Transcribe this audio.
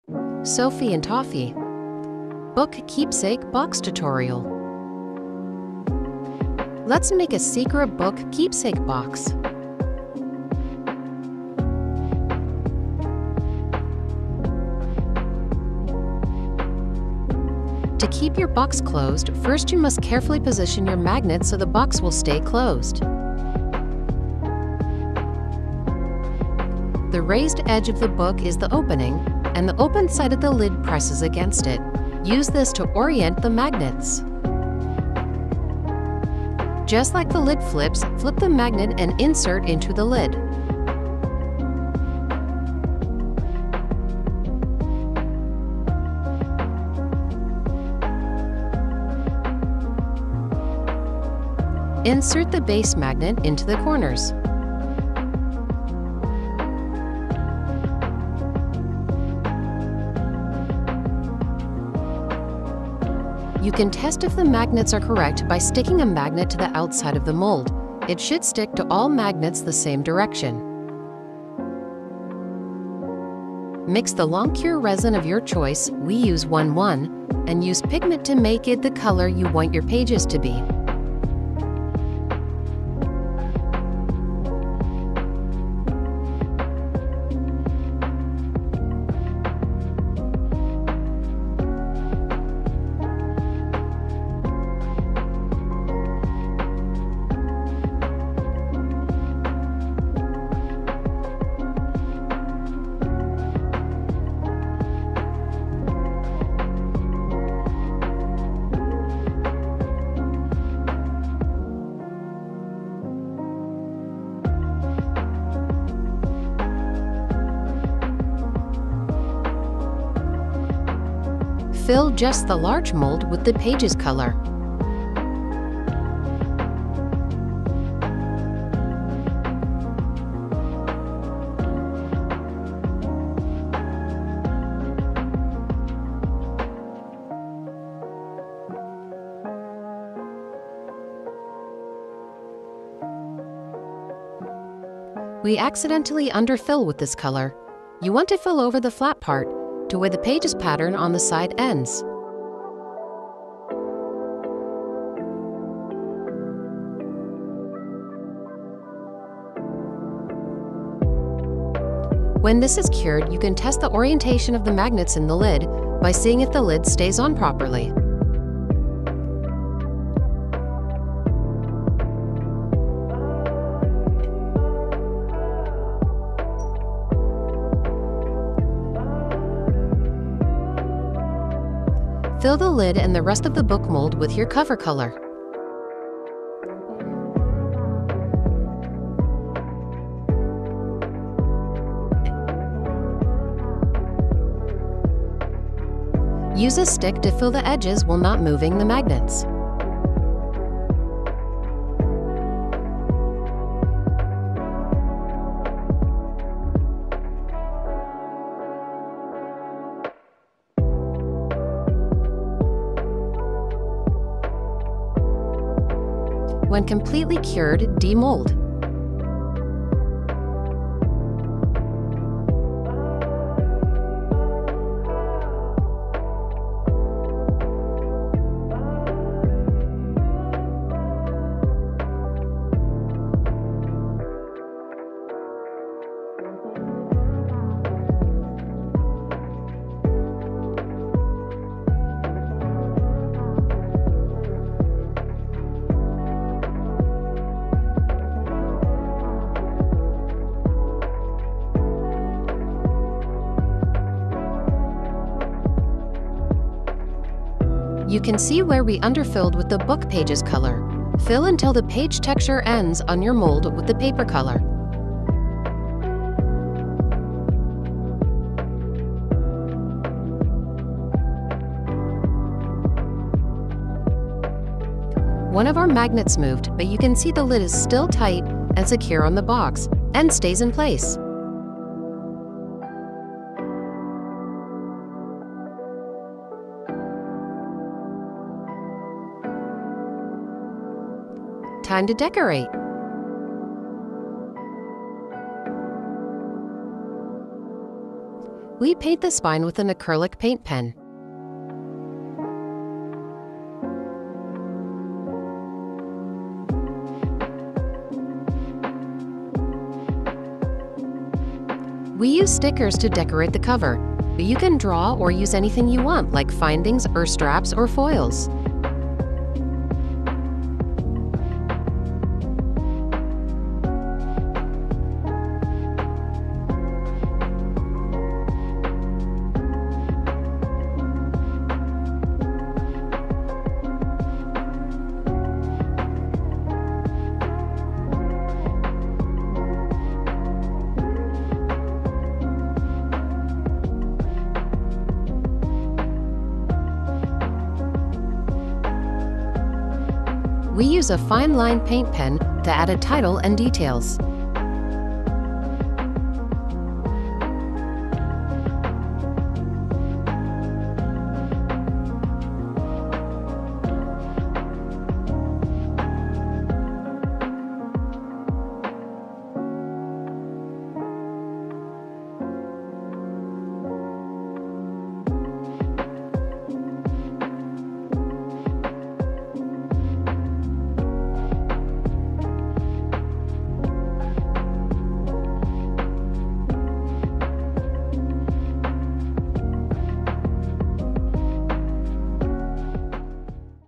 Sophie and Toffee Book Keepsake Box Tutorial. Let's make a secret book keepsake box. To keep your box closed, first you must carefully position your magnet so the box will stay closed. The raised edge of the book is the opening, and the open side of the lid presses against it. Use this to orient the magnets. Just like the lid flips, flip the magnet and insert into the lid. Insert the base magnet into the corners. You can test if the magnets are correct by sticking a magnet to the outside of the mold. It should stick to all magnets the same direction. Mix the long cure resin of your choice, we use 1:1, and use pigment to make it the color you want your pages to be. Fill just the large mold with the pages color. We accidentally underfill with this color. You want to fill over the flat part to where the pages pattern on the side ends. When this is cured, you can test the orientation of the magnets in the lid by seeing if the lid stays on properly. Fill the lid and the rest of the book mold with your cover color. Use a stick to fill the edges while not moving the magnets. When completely cured, demold. You can see where we underfilled with the book pages color. Fill until the page texture ends on your mold with the paper color. One of our magnets moved, but you can see the lid is still tight and secure on the box and stays in place. Time to decorate. We paint the spine with an acrylic paint pen. We use stickers to decorate the cover. You can draw or use anything you want, like findings or straps or foils. We use a fine line paint pen to add a title and details.